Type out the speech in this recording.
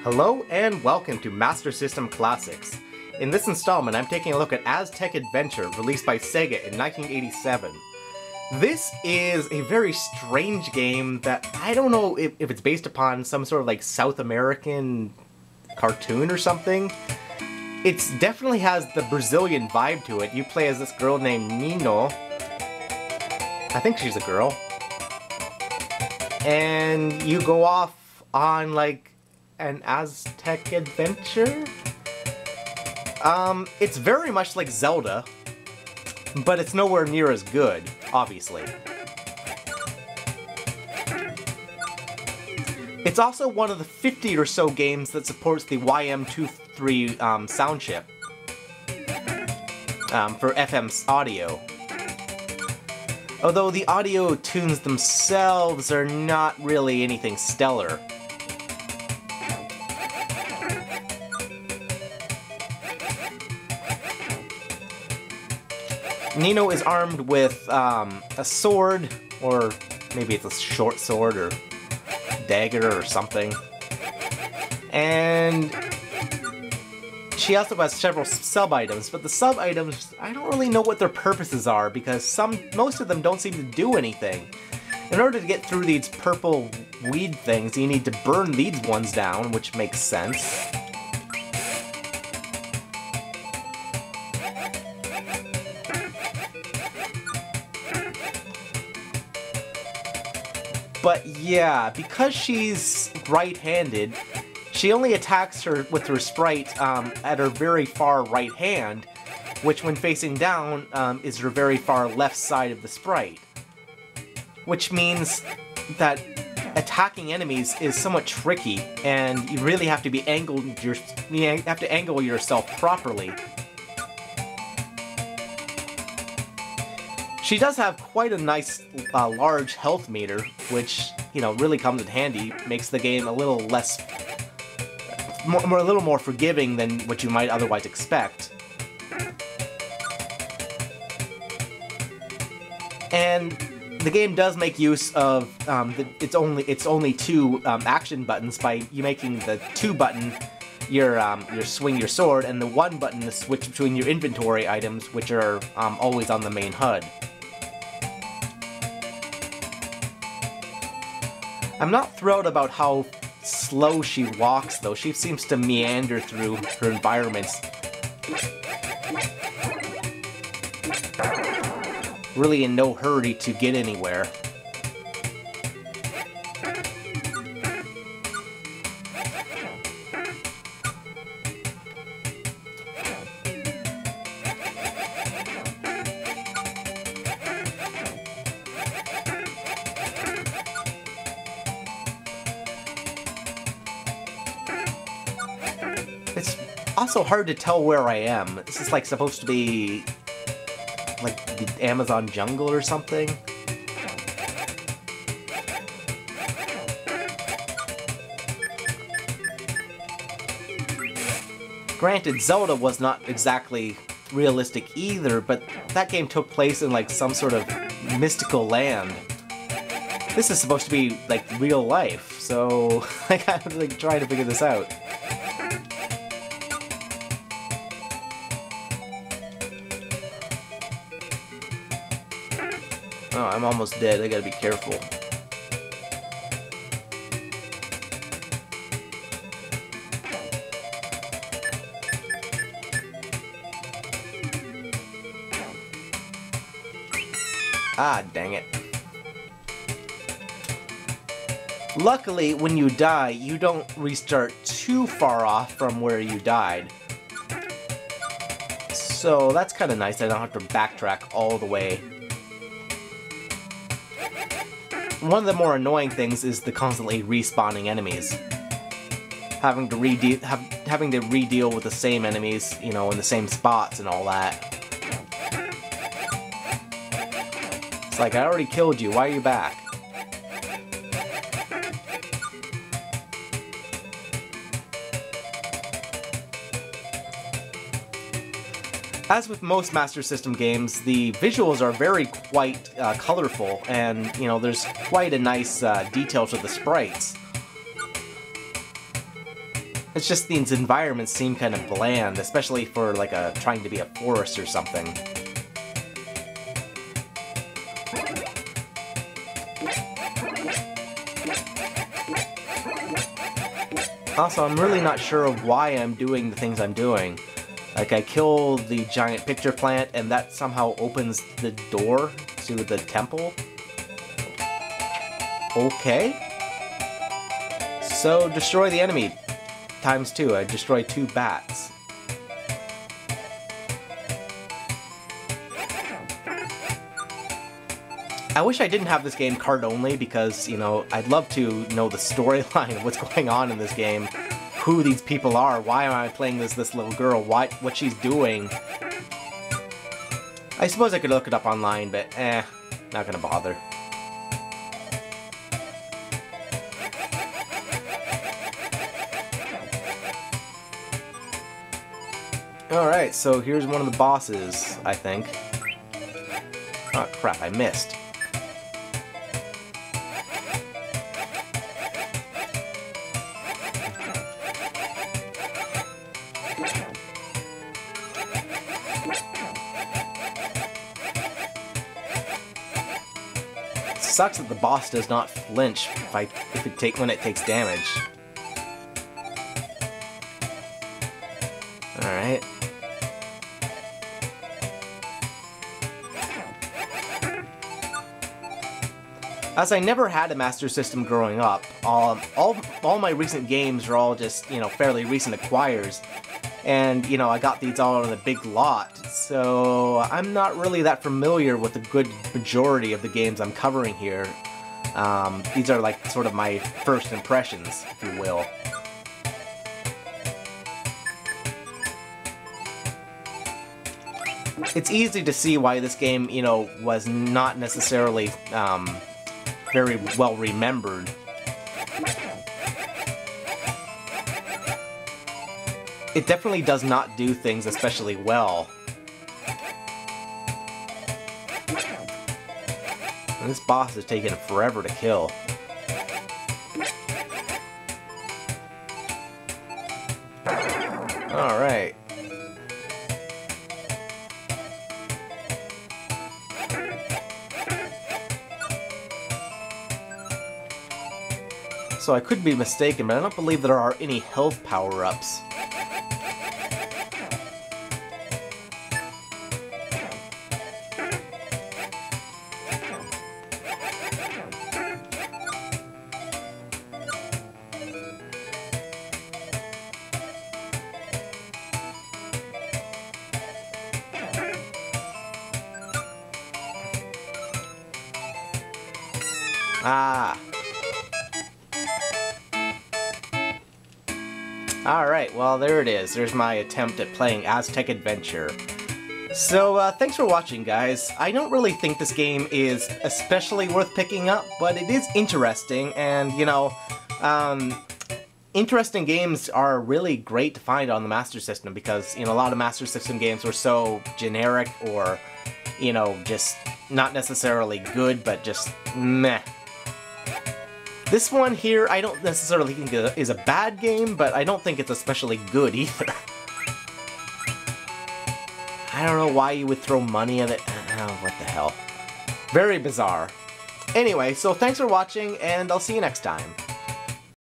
Hello and welcome to Master System Classics. In this installment, I'm taking a look at Aztec Adventure, released by Sega in 1987. This is a very strange game that I don't know if it's based upon some sort of like South American cartoon or something. It definitely has the Brazilian vibe to it. You play as this girl named Niño. I think she's a girl. And you go off on like an Aztec adventure? It's very much like Zelda, but it's nowhere near as good, obviously. It's also one of the 50 or so games that supports the YM23 sound chip for FM audio. Although the audio tunes themselves are not really anything stellar. Niño is armed with a sword, or maybe it's a short sword or dagger or something. And she also has several sub-items, but the sub-items, I don't really know what their purposes are because most of them don't seem to do anything. In order to get through these purple weed things, you need to burn these ones down, which makes sense. But yeah, because she's right-handed, she only attacks her with her sprite at her very far right hand, which when facing down is her very far left side of the sprite. Which means that attacking enemies is somewhat tricky, and you really have to be you have to angle yourself properly. She does have quite a nice, large health meter, which, you know, really comes in handy, makes the game a little less... a little more forgiving than what you might otherwise expect. And the game does make use of it's only two action buttons by you making the 2 button your swing your sword, and the 1 button to switch between your inventory items, which are always on the main HUD. I'm not thrilled about how slow she walks, though. She seems to meander through her environments. Really in no hurry to get anywhere. It's also hard to tell where I am. This is like supposed to be like the Amazon jungle or something. Granted, Zelda was not exactly realistic either, but that game took place in like some sort of mystical land. This is supposed to be like real life, so I gotta like try to figure this out. Oh, I'm almost dead. I gotta be careful. Ah, dang it. Luckily, when you die, you don't restart too far off from where you died. So that's kind of nice. I don't have to backtrack all the way. One of the more annoying things is the constantly respawning enemies. Having to redeal with the same enemies, you know, in the same spots and all that. It's like, I already killed you, why are you back? As with most Master System games, the visuals are quite colorful, and, you know, there's quite a nice detail to the sprites. It's just these environments seem kind of bland, especially for like trying to be a forest or something. Also, I'm really not sure of why I'm doing the things I'm doing. Like, I kill the giant picture plant, and that somehow opens the door to the temple. Okay. So, destroy the enemy. ×2. I destroyed 2 bats. I wish I didn't have this game card only because, you know, I'd love to know the storyline of what's going on in this game. Who these people are, why am I playing this little girl, what she's doing. I suppose I could look it up online, but not gonna bother. Alright, so here's one of the bosses, I think. Oh crap, I missed. Sucks that the boss does not flinch when it takes damage. Alright. As I never had a Master System growing up, all my recent games are all just, you know, fairly recent acquires. And, you know, I got these all on a big lot, so I'm not really that familiar with the good majority of the games I'm covering here. These are like sort of my first impressions, if you will. It's easy to see why this game, you know, was not necessarily very well remembered. It definitely does not do things especially well. And this boss is taking forever to kill. Alright. So I could be mistaken, but I don't believe there are any health power-ups. Ah. Alright, well there it is. There's my attempt at playing Aztec Adventure. So, thanks for watching, guys. I don't really think this game is especially worth picking up, but it is interesting, and, you know, interesting games are really great to find on the Master System, because, you know, a lot of Master System games were so generic, or, you know, just not necessarily good, but just meh. This one here, I don't necessarily think is a bad game, but I don't think it's especially good either. I don't know why you would throw money at it. Oh, what the hell. Very bizarre. Anyway, so thanks for watching, and I'll see you next time.